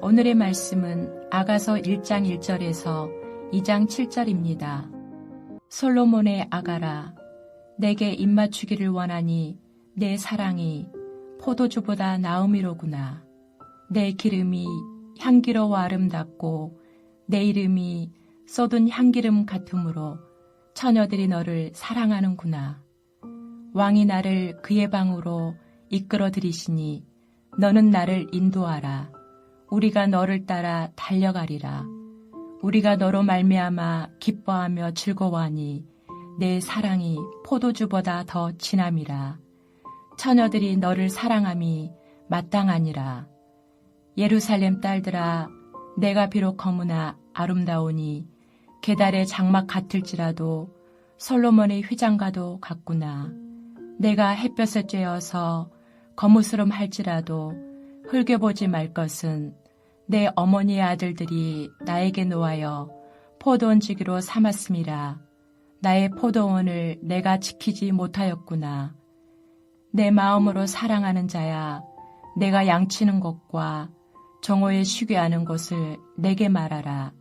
오늘의 말씀은 아가서 1장 1절에서 2장 7절입니다. 솔로몬의 아가라, 내게 입맞추기를 원하니 내 사랑이 포도주보다 나음이로구나. 내 기름이 향기로워 아름답고 내 이름이 쏟은 향기름 같으므로 처녀들이 너를 사랑하는구나. 왕이 나를 그의 방으로 이끌어 들이시니 너는 나를 인도하라. 우리가 너를 따라 달려가리라. 우리가 너로 말미암아 기뻐하며 즐거워하니 내 사랑이 포도주보다 더 진함이라. 처녀들이 너를 사랑함이 마땅하니라. 예루살렘 딸들아, 내가 비록 거무나 아름다우니 게달의 장막 같을지라도 솔로몬의 휘장과도 같구나. 내가 햇볕에 쬐어서 거무스름 할지라도 흘겨보지 말 것은 내 어머니의 아들들이 나에게 놓아여 포도원지기로 삼았음이라. 나의 포도원을 내가 지키지 못하였구나. 내 마음으로 사랑하는 자야, 내가 양치는 것과 정오에 쉬게 하는 것을 내게 말하라.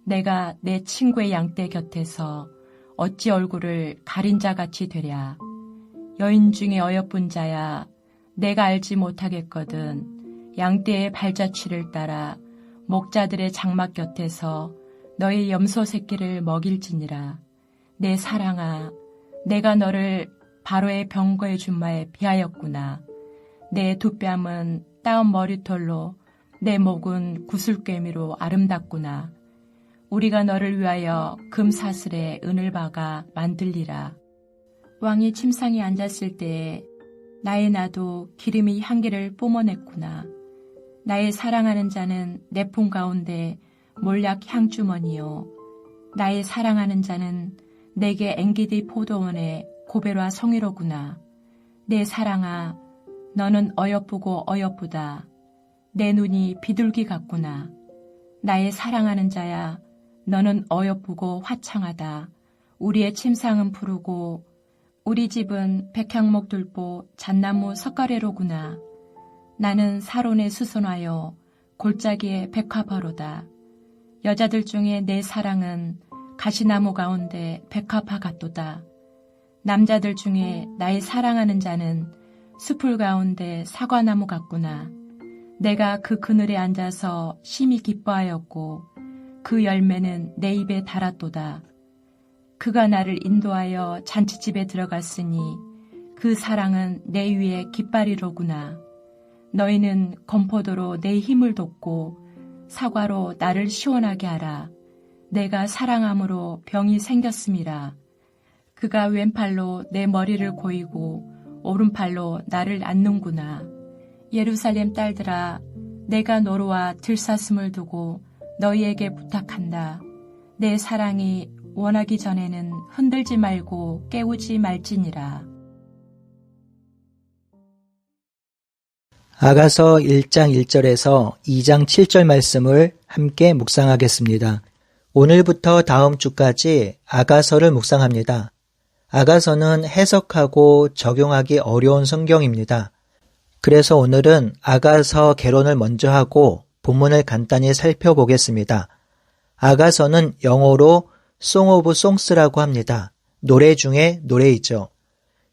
내가 내 친구의 양떼 곁에서 어찌 얼굴을 가린 자같이 되랴. 여인 중에 어여쁜 자야, 내가 알지 못하겠거든. 양떼의 발자취를 따라 목자들의 장막 곁에서 너의 염소 새끼를 먹일지니라. 내 사랑아, 내가 너를 바로의 병거의 준마에 비하였구나. 내 두 뺨은 따은 머리털로 내 목은 구슬꿰미로 아름답구나. 우리가 너를 위하여 금사슬에 은을 박아 만들리라. 왕이 침상에 앉았을 때에 나의 나도 기름이 향기를 뿜어냈구나. 나의 사랑하는 자는 내 품 가운데 몰약 향주머니요. 나의 사랑하는 자는 내게 엔기디 포도원의 고베라 성이로구나. 내 사랑아, 너는 어여쁘고 어여쁘다. 내 눈이 비둘기 같구나. 나의 사랑하는 자야, 너는 어여쁘고 화창하다. 우리의 침상은 푸르고 우리 집은 백향목 들보 잣나무 석가래로구나. 나는 사론에 수선하여 골짜기에 백화바로다. 여자들 중에 내 사랑은 가시나무 가운데 백화파 같도다. 남자들 중에 나의 사랑하는 자는 숲풀 가운데 사과나무 같구나. 내가 그 그늘에 앉아서 심히 기뻐하였고 그 열매는 내 입에 달았도다. 그가 나를 인도하여 잔치집에 들어갔으니 그 사랑은 내 위에 깃발이로구나. 너희는 건포도로 내 힘을 돋고 사과로 나를 시원하게 하라. 내가 사랑함으로 병이 생겼음이라. 그가 왼팔로 내 머리를 고이고 오른팔로 나를 안는구나. 예루살렘 딸들아, 내가 너로와 들사슴을 두고 너희에게 부탁한다. 내 사랑이 원하기 전에는 흔들지 말고 깨우지 말지니라. 아가서 1장 1절에서 2장 7절 말씀을 함께 묵상하겠습니다. 오늘부터 다음 주까지 아가서를 묵상합니다. 아가서는 해석하고 적용하기 어려운 성경입니다. 그래서 오늘은 아가서 개론을 먼저 하고 본문을 간단히 살펴보겠습니다. 아가서는 영어로 Song of Songs라고 합니다. 노래 중에 노래이죠.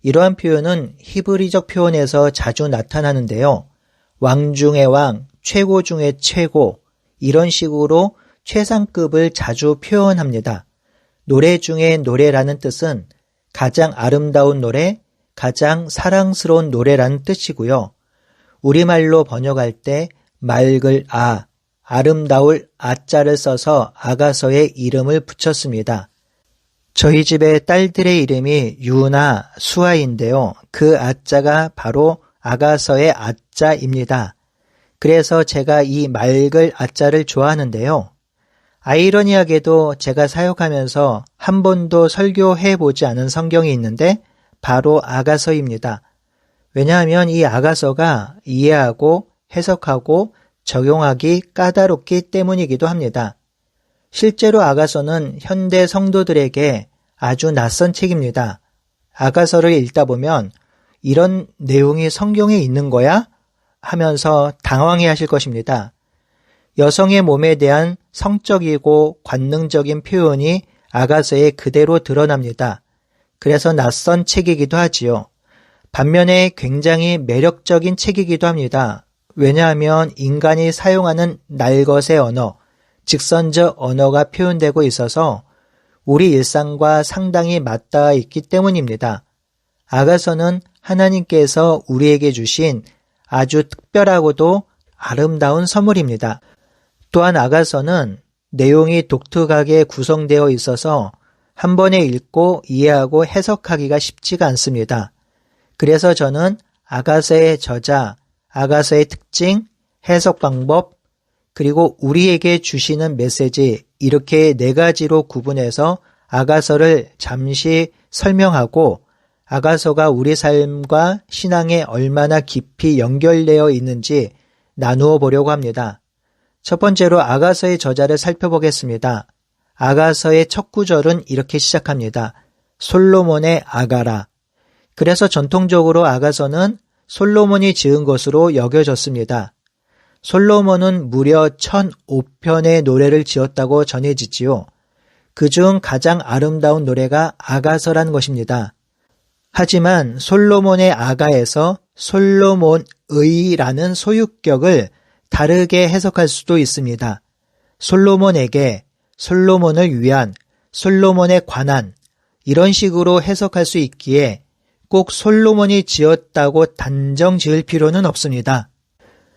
이러한 표현은 히브리적 표현에서 자주 나타나는데요. 왕 중의 왕, 최고 중의 최고, 이런 식으로 최상급을 자주 표현합니다. 노래 중에 노래라는 뜻은 가장 아름다운 노래, 가장 사랑스러운 노래라는 뜻이고요. 우리말로 번역할 때 맑을 아, 아름다울 아자를 써서 아가서의 이름을 붙였습니다. 저희 집의 딸들의 이름이 유나, 수아인데요. 그 아자가 바로 아가서의 아자입니다. 그래서 제가 이 맑을 아자를 좋아하는데요. 아이러니하게도 제가 사역하면서 한 번도 설교해보지 않은 성경이 있는데 바로 아가서입니다. 왜냐하면 이 아가서가 이해하고 해석하고 적용하기 까다롭기 때문이기도 합니다. 실제로 아가서는 현대 성도들에게 아주 낯선 책입니다. 아가서를 읽다 보면 이런 내용이 성경에 있는 거야? 하면서 당황해 하실 것입니다. 여성의 몸에 대한 성적이고 관능적인 표현이 아가서에 그대로 드러납니다. 그래서 낯선 책이기도 하지요. 반면에 굉장히 매력적인 책이기도 합니다. 왜냐하면 인간이 사용하는 날것의 언어, 직선적 언어가 표현되고 있어서 우리 일상과 상당히 맞닿아 있기 때문입니다. 아가서는 하나님께서 우리에게 주신 아주 특별하고도 아름다운 선물입니다. 또한 아가서는 내용이 독특하게 구성되어 있어서 한 번에 읽고 이해하고 해석하기가 쉽지가 않습니다. 그래서 저는 아가서의 저자, 아가서의 특징, 해석 방법, 그리고 우리에게 주시는 메시지 이렇게 4가지로 구분해서 아가서를 잠시 설명하고 아가서가 우리 삶과 신앙에 얼마나 깊이 연결되어 있는지 나누어 보려고 합니다. 첫 번째로 아가서의 저자를 살펴보겠습니다. 아가서의 첫 구절은 이렇게 시작합니다. 솔로몬의 아가라. 그래서 전통적으로 아가서는 솔로몬이 지은 것으로 여겨졌습니다. 솔로몬은 무려 1005편의 노래를 지었다고 전해지지요. 그중 가장 아름다운 노래가 아가서라는 것입니다. 하지만 솔로몬의 아가에서 솔로몬의라는 소유격을 다르게 해석할 수도 있습니다. 솔로몬에게, 솔로몬을 위한, 솔로몬에 관한 이런 식으로 해석할 수 있기에 꼭 솔로몬이 지었다고 단정 지을 필요는 없습니다.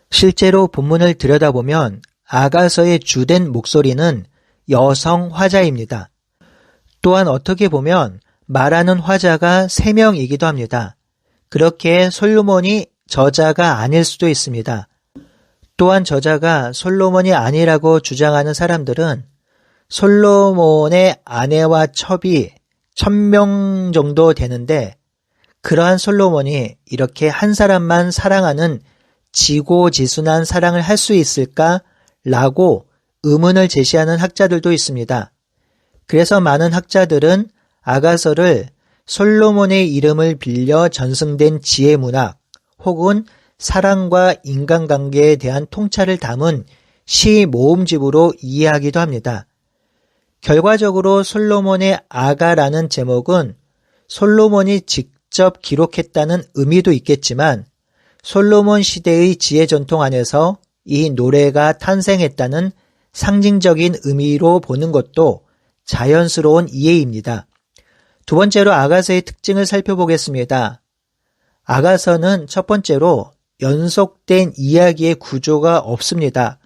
실제로 본문을 들여다보면 아가서의 주된 목소리는 여성 화자입니다. 또한 어떻게 보면 말하는 화자가 3명이기도 합니다. 그렇게 솔로몬이 저자가 아닐 수도 있습니다. 또한 저자가 솔로몬이 아니라고 주장하는 사람들은 솔로몬의 아내와 첩이 1000명 정도 되는데 그러한 솔로몬이 이렇게 한 사람만 사랑하는 지고지순한 사랑을 할 수 있을까라고 의문을 제시하는 학자들도 있습니다. 그래서 많은 학자들은 아가서를 솔로몬의 이름을 빌려 전승된 지혜문학 혹은 사랑과 인간관계에 대한 통찰을 담은 시 모음집으로 이해하기도 합니다. 결과적으로 솔로몬의 아가라는 제목은 솔로몬이 직접 기록했다는 의미도 있겠지만 솔로몬 시대의 지혜 전통 안에서 이 노래가 탄생했다는 상징적인 의미로 보는 것도 자연스러운 이해입니다. 두 번째로 아가서의 특징을 살펴보겠습니다. 아가서는 첫 번째로 연속된 이야기의 구조가 없습니다.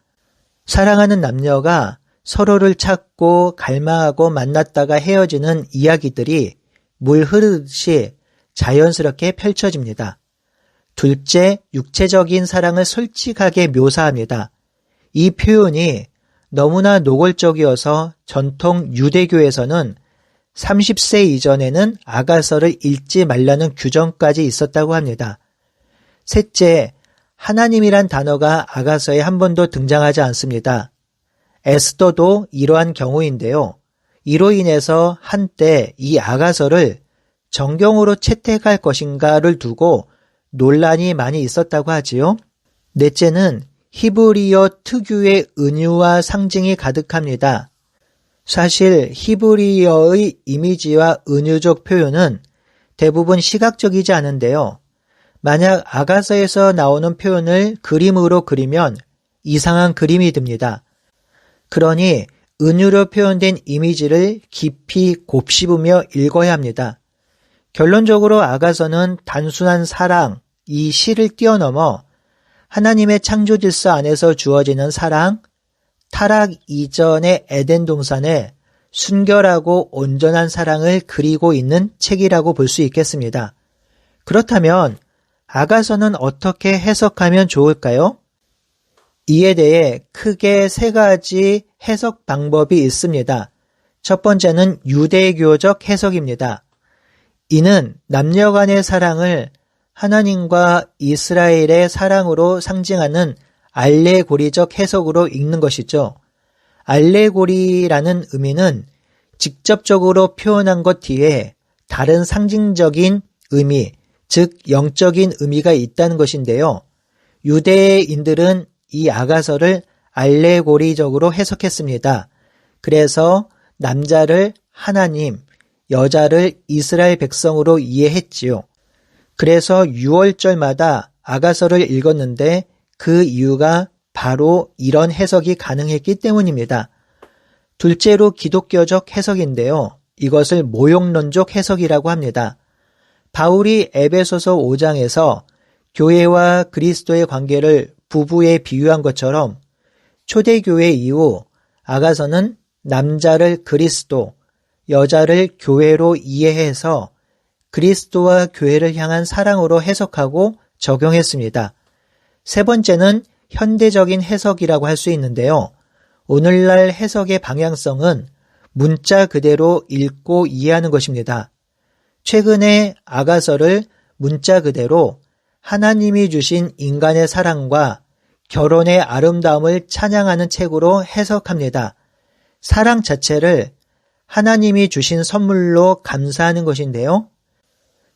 사랑하는 남녀가 서로를 찾고 갈망하고 만났다가 헤어지는 이야기들이 물 흐르듯이 자연스럽게 펼쳐집니다. 둘째, 육체적인 사랑을 솔직하게 묘사합니다. 이 표현이 너무나 노골적이어서 전통 유대교에서는 30세 이전에는 아가서를 읽지 말라는 규정까지 있었다고 합니다. 셋째, 하나님이란 단어가 아가서에 한 번도 등장하지 않습니다. 에스더도 이러한 경우인데요. 이로 인해서 한때 이 아가서를 정경으로 채택할 것인가를 두고 논란이 많이 있었다고 하지요. 넷째는 히브리어 특유의 은유와 상징이 가득합니다. 사실 히브리어의 이미지와 은유적 표현은 대부분 시각적이지 않은데요. 만약 아가서에서 나오는 표현을 그림으로 그리면 이상한 그림이 듭니다. 그러니 은유로 표현된 이미지를 깊이 곱씹으며 읽어야 합니다. 결론적으로 아가서는 단순한 사랑, 이 시를 뛰어넘어 하나님의 창조 질서 안에서 주어지는 사랑, 타락 이전의 에덴 동산에 순결하고 온전한 사랑을 그리고 있는 책이라고 볼 수 있겠습니다. 그렇다면 아가서는 어떻게 해석하면 좋을까요? 이에 대해 크게 3가지 해석 방법이 있습니다. 첫 번째는 유대교적 해석입니다. 이는 남녀 간의 사랑을 하나님과 이스라엘의 사랑으로 상징하는 알레고리적 해석으로 읽는 것이죠. 알레고리라는 의미는 직접적으로 표현한 것 뒤에 다른 상징적인 의미, 즉 영적인 의미가 있다는 것인데요. 유대인들은 이 아가서를 알레고리적으로 해석했습니다. 그래서 남자를 하나님, 여자를 이스라엘 백성으로 이해했지요. 그래서 6월절마다 아가서를 읽었는데 그 이유가 바로 이런 해석이 가능했기 때문입니다. 둘째로 기독교적 해석인데요. 이것을 모욕론적 해석이라고 합니다. 바울이 에베소서 5장에서 교회와 그리스도의 관계를 부부에 비유한 것처럼 초대교회 이후 아가서는 남자를 그리스도, 여자를 교회로 이해해서 그리스도와 교회를 향한 사랑으로 해석하고 적용했습니다. 세 번째는 현대적인 해석이라고 할 수 있는데요. 오늘날 해석의 방향성은 문자 그대로 읽고 이해하는 것입니다. 최근에 아가서를 문자 그대로 하나님이 주신 인간의 사랑과 결혼의 아름다움을 찬양하는 책으로 해석합니다. 사랑 자체를 하나님이 주신 선물로 감사하는 것인데요.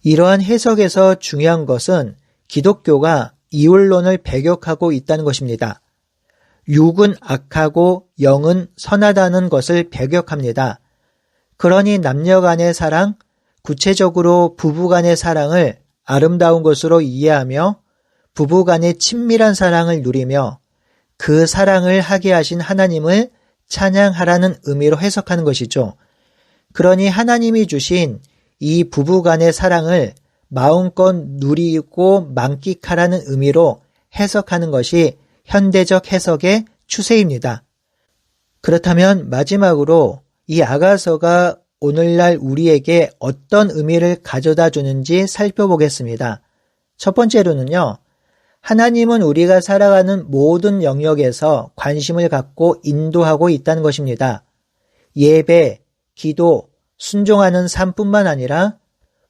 이러한 해석에서 중요한 것은 기독교가 이율론을 배격하고 있다는 것입니다. 육은 악하고 영은 선하다는 것을 배격합니다. 그러니 남녀 간의 사랑, 구체적으로 부부 간의 사랑을 아름다운 것으로 이해하며 부부 간의 친밀한 사랑을 누리며 그 사랑을 하게 하신 하나님을 찬양하라는 의미로 해석하는 것이죠. 그러니 하나님이 주신 이 부부 간의 사랑을 마음껏 누리고 만끽하라는 의미로 해석하는 것이 현대적 해석의 추세입니다. 그렇다면 마지막으로 이 아가서가 오늘날 우리에게 어떤 의미를 가져다 주는지 살펴보겠습니다. 첫 번째로는요. 하나님은 우리가 살아가는 모든 영역에서 관심을 갖고 인도하고 있다는 것입니다. 예배, 기도, 순종하는 삶뿐만 아니라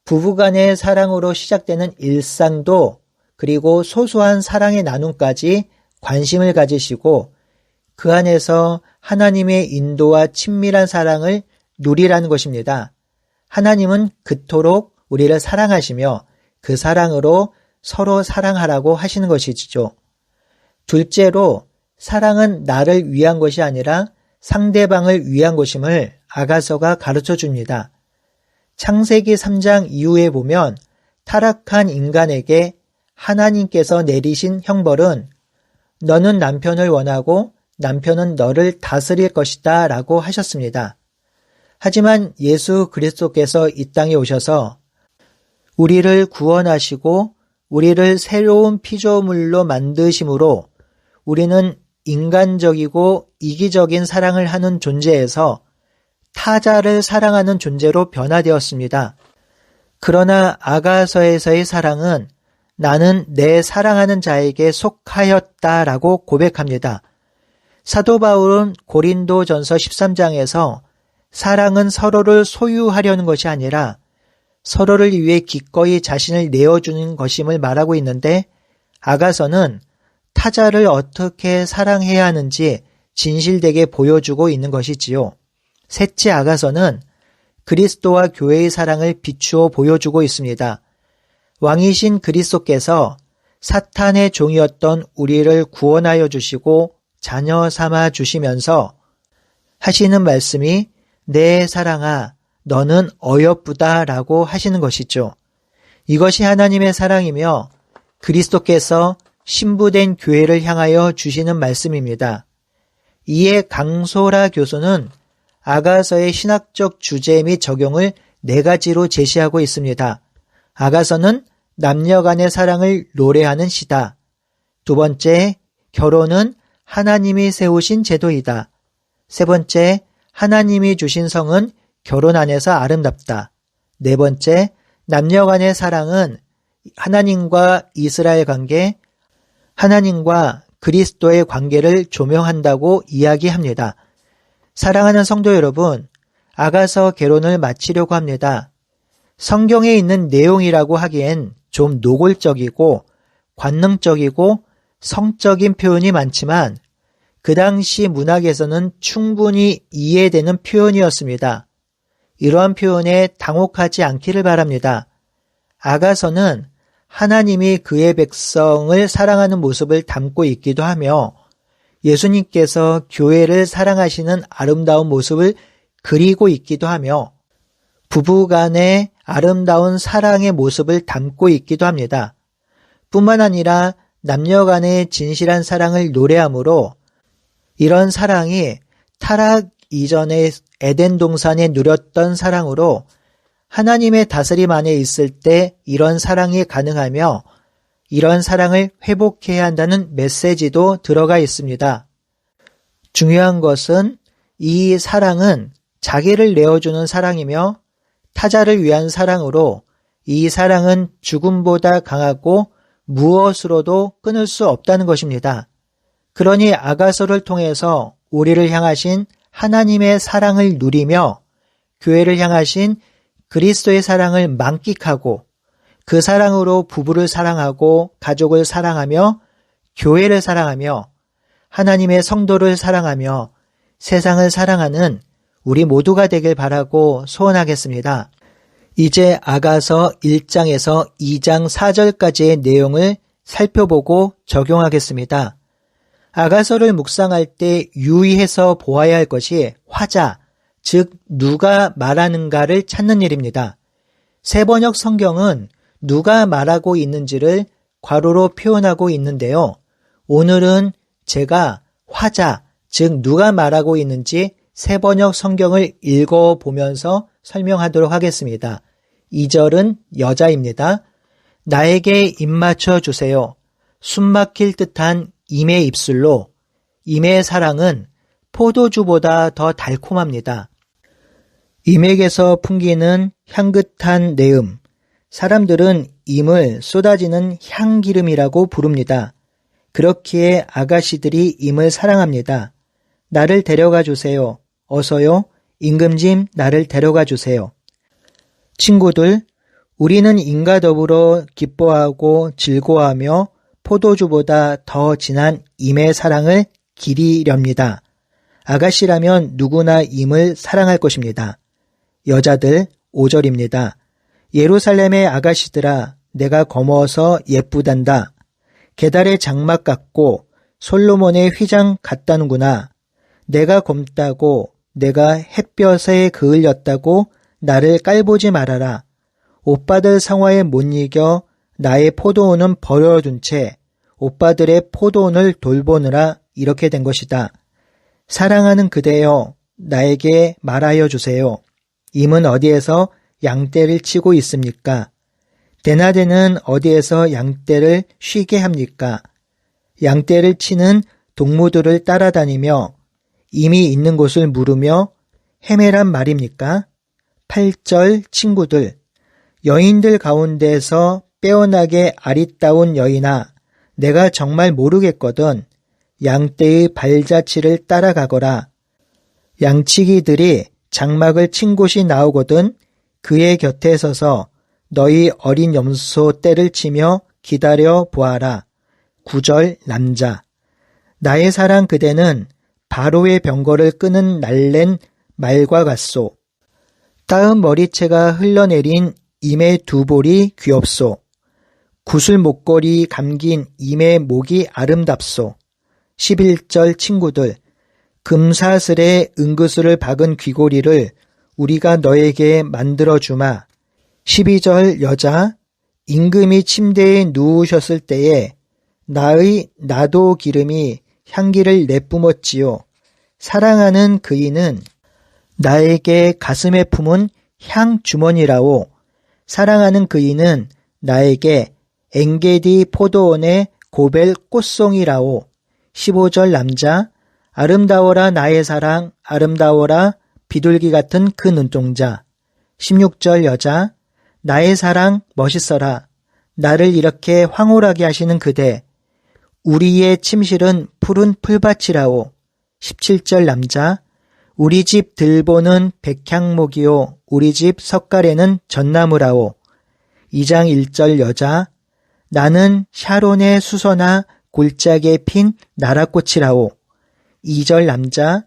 부부간의 사랑으로 시작되는 일상도 그리고 소소한 사랑의 나눔까지 관심을 가지시고 그 안에서 하나님의 인도와 친밀한 사랑을 누리라는 것입니다. 하나님은 그토록 우리를 사랑하시며 그 사랑으로 서로 사랑하라고 하시는 것이죠. 둘째로 사랑은 나를 위한 것이 아니라 상대방을 위한 것임을 아가서가 가르쳐 줍니다. 창세기 3장 이후에 보면 타락한 인간에게 하나님께서 내리신 형벌은 너는 남편을 원하고 남편은 너를 다스릴 것이다 라고 하셨습니다. 하지만 예수 그리스도께서 이 땅에 오셔서 우리를 구원하시고 우리를 새로운 피조물로 만드심으로 우리는 인간적이고 이기적인 사랑을 하는 존재에서 타자를 사랑하는 존재로 변화되었습니다. 그러나 아가서에서의 사랑은 나는 내 사랑하는 자에게 속하였다라고 고백합니다. 사도 바울은 고린도전서 13장에서 사랑은 서로를 소유하려는 것이 아니라 서로를 위해 기꺼이 자신을 내어주는 것임을 말하고 있는데 아가서는 타자를 어떻게 사랑해야 하는지 진실되게 보여주고 있는 것이지요. 셋째 아가서는 그리스도와 교회의 사랑을 비추어 보여주고 있습니다. 왕이신 그리스도께서 사탄의 종이었던 우리를 구원하여 주시고 자녀 삼아 주시면서 하시는 말씀이 내 사랑아 너는 어여쁘다 라고 하시는 것이죠. 이것이 하나님의 사랑이며 그리스도께서 신부된 교회를 향하여 주시는 말씀입니다. 이에 강소라 교수는 아가서의 신학적 주제 및 적용을 네 가지로 제시하고 있습니다. 아가서는 남녀 간의 사랑을 노래하는 시다. 두 번째, 결혼은 하나님이 세우신 제도이다. 세 번째, 하나님이 주신 성은 결혼 안에서 아름답다. 네 번째, 남녀 간의 사랑은 하나님과 이스라엘 관계, 하나님과 그리스도의 관계를 조명한다고 이야기합니다. 사랑하는 성도 여러분, 아가서 개론을 마치려고 합니다. 성경에 있는 내용이라고 하기엔 좀 노골적이고 관능적이고 성적인 표현이 많지만 그 당시 문학에서는 충분히 이해되는 표현이었습니다. 이러한 표현에 당혹하지 않기를 바랍니다. 아가서는 하나님이 그의 백성을 사랑하는 모습을 담고 있기도 하며 예수님께서 교회를 사랑하시는 아름다운 모습을 그리고 있기도 하며 부부간의 아름다운 사랑의 모습을 담고 있기도 합니다. 뿐만 아니라 남녀간의 진실한 사랑을 노래하므로 이런 사랑이 타락 이전에 에덴 동산에 누렸던 사랑으로 하나님의 다스림 안에 있을 때 이런 사랑이 가능하며 이런 사랑을 회복해야 한다는 메시지도 들어가 있습니다. 중요한 것은 이 사랑은 자기를 내어주는 사랑이며 타자를 위한 사랑으로 이 사랑은 죽음보다 강하고 무엇으로도 끊을 수 없다는 것입니다. 그러니 아가서를 통해서 우리를 향하신 하나님의 사랑을 누리며 교회를 향하신 그리스도의 사랑을 만끽하고 그 사랑으로 부부를 사랑하고 가족을 사랑하며 교회를 사랑하며 하나님의 성도를 사랑하며 세상을 사랑하는 우리 모두가 되길 바라고 소원하겠습니다. 이제 아가서 1장에서 2장 4절까지의 내용을 살펴보고 적용하겠습니다. 아가서를 묵상할 때 유의해서 보아야 할 것이 화자, 즉 누가 말하는가를 찾는 일입니다. 세번역 성경은 누가 말하고 있는지를 괄호로 표현하고 있는데요. 오늘은 제가 화자, 즉 누가 말하고 있는지 세번역 성경을 읽어보면서 설명하도록 하겠습니다. 2절은 여자입니다. 나에게 입맞춰 주세요. 숨막힐 듯한 임의 입술로 임의 사랑은 포도주보다 더 달콤합니다. 임에게서 풍기는 향긋한 내음, 사람들은 임을 쏟아지는 향기름이라고 부릅니다. 그렇기에 아가씨들이 임을 사랑합니다. 나를 데려가 주세요. 어서요. 임금님 나를 데려가 주세요. 친구들, 우리는 임과 더불어 기뻐하고 즐거워하며 포도주보다 더 진한 임의 사랑을 기리렵니다. 아가씨라면 누구나 임을 사랑할 것입니다. 여자들 5절입니다. 예루살렘의 아가씨들아 내가 검어서 예쁘단다. 게달의 장막 같고 솔로몬의 휘장 같다는구나. 내가 검다고 내가 햇볕에 그을렸다고 나를 깔보지 말아라. 오빠들 상화에 못 이겨 나의 포도원은 버려둔 채 오빠들의 포도원을 돌보느라 이렇게 된 것이다. 사랑하는 그대여 나에게 말하여 주세요. 임은 어디에서 양떼를 치고 있습니까? 대낮에는 어디에서 양떼를 쉬게 합니까? 양떼를 치는 동무들을 따라다니며 임이 있는 곳을 물으며 헤매란 말입니까? 8절 친구들, 여인들 가운데서 빼어나게 아리따운 여인아, 내가 정말 모르겠거든. 양떼의 발자취를 따라가거라. 양치기들이 장막을 친 곳이 나오거든 그의 곁에 서서 너희 어린 염소 떼를 치며 기다려 보아라. 9절 남자, 나의 사랑 그대는 바로의 병거를 끄는 날랜 말과 같소. 따은 머리채가 흘러내린 임의 두 볼이 귀엽소. 구슬 목걸이 감긴 임의 목이 아름답소. 11절 친구들, 금사슬에 은그슬을 박은 귀고리를 우리가 너에게 만들어주마. 12절 여자, 임금이 침대에 누우셨을 때에 나의 나도 기름이 향기를 내뿜었지요. 사랑하는 그이는 나에게 가슴에 품은 향 주머니라오. 사랑하는 그이는 나에게 엥게디 포도원의 고벨 꽃송이라오. 15절 남자, 아름다워라 나의 사랑, 아름다워라 비둘기 같은 그 눈동자. 16절 여자, 나의 사랑 멋있어라. 나를 이렇게 황홀하게 하시는 그대. 우리의 침실은 푸른 풀밭이라오. 17절 남자, 우리 집 들보는 백향목이요. 우리 집 석가래는 전나무라오. 2장 1절 여자, 나는 샤론의 수서나 골짜기에 핀 나라꽃이라오. 2절 남자,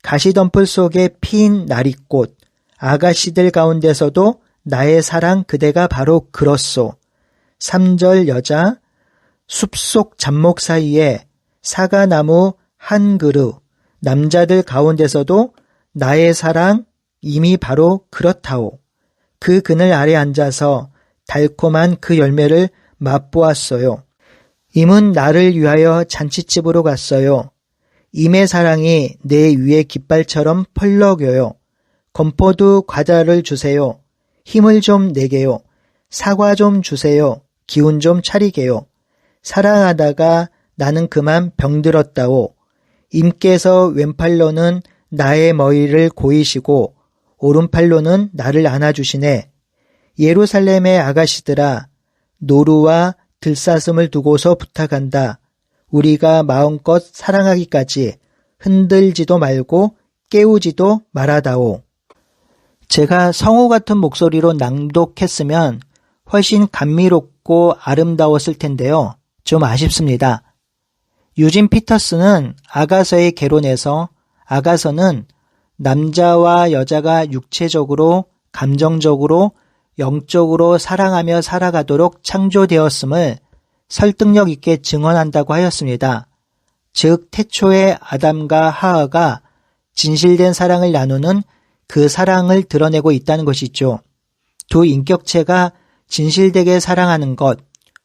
가시덤불 속에 핀 나리꽃, 아가씨들 가운데서도 나의 사랑 그대가 바로 그렇소. 3절 여자, 숲속 잡목 사이에 사과나무 한 그루, 남자들 가운데서도 나의 사랑 이미 바로 그렇다오. 그 그늘 아래 앉아서 달콤한 그 열매를 맛보았어요. 임은 나를 위하여 잔치집으로 갔어요. 임의 사랑이 내 위에 깃발처럼 펄럭여요. 건포도 과자를 주세요. 힘을 좀 내게요. 사과 좀 주세요. 기운 좀 차리게요. 사랑하다가 나는 그만 병들었다오. 임께서 왼팔로는 나의 머리를 고이시고 오른팔로는 나를 안아주시네. 예루살렘의 아가씨들아, 노루와 들사슴을 두고서 부탁한다. 우리가 마음껏 사랑하기까지 흔들지도 말고 깨우지도 말아다오. 제가 성우 같은 목소리로 낭독했으면 훨씬 감미롭고 아름다웠을 텐데요. 좀 아쉽습니다. 유진 피터스는 아가서의 개론에서 아가서는 남자와 여자가 육체적으로, 감정적으로, 영적으로 사랑하며 살아가도록 창조되었음을 설득력 있게 증언한다고 하였습니다. 즉, 태초에 아담과 하와가 진실된 사랑을 나누는 그 사랑을 드러내고 있다는 것이죠. 두 인격체가 진실되게 사랑하는 것,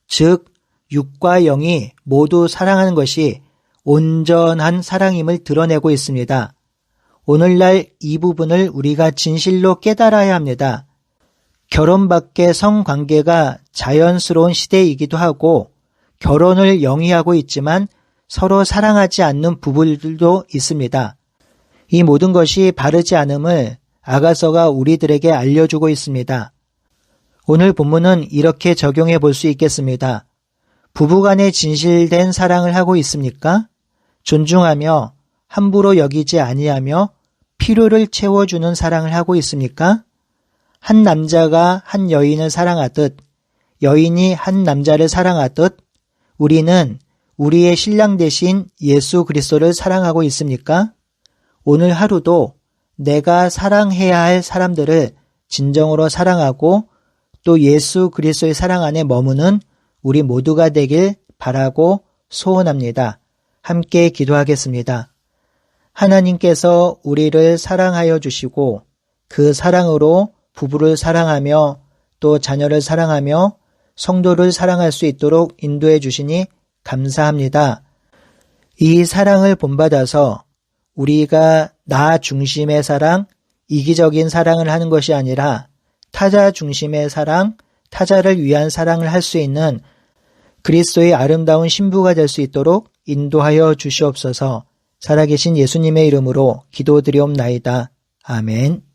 즉 육과 영이 모두 사랑하는 것이 온전한 사랑임을 드러내고 있습니다. 오늘날 이 부분을 우리가 진실로 깨달아야 합니다. 결혼 밖의 성관계가 자연스러운 시대이기도 하고 결혼을 영위하고 있지만 서로 사랑하지 않는 부부들도 있습니다. 이 모든 것이 바르지 않음을 아가서가 우리들에게 알려주고 있습니다. 오늘 본문은 이렇게 적용해 볼 수 있겠습니다. 부부간에 진실된 사랑을 하고 있습니까? 존중하며 함부로 여기지 아니하며 필요를 채워주는 사랑을 하고 있습니까? 한 남자가 한 여인을 사랑하듯 여인이 한 남자를 사랑하듯 우리는 우리의 신랑 대신 예수 그리스도를 사랑하고 있습니까? 오늘 하루도 내가 사랑해야 할 사람들을 진정으로 사랑하고 또 예수 그리스도의 사랑 안에 머무는 우리 모두가 되길 바라고 소원합니다. 함께 기도하겠습니다. 하나님께서 우리를 사랑하여 주시고 그 사랑으로 부부를 사랑하며 또 자녀를 사랑하며 성도를 사랑할 수 있도록 인도해 주시니 감사합니다. 이 사랑을 본받아서 우리가 나 중심의 사랑, 이기적인 사랑을 하는 것이 아니라 타자 중심의 사랑, 타자를 위한 사랑을 할 수 있는 그리스도의 아름다운 신부가 될 수 있도록 인도하여 주시옵소서. 살아계신 예수님의 이름으로 기도드리옵나이다. 아멘.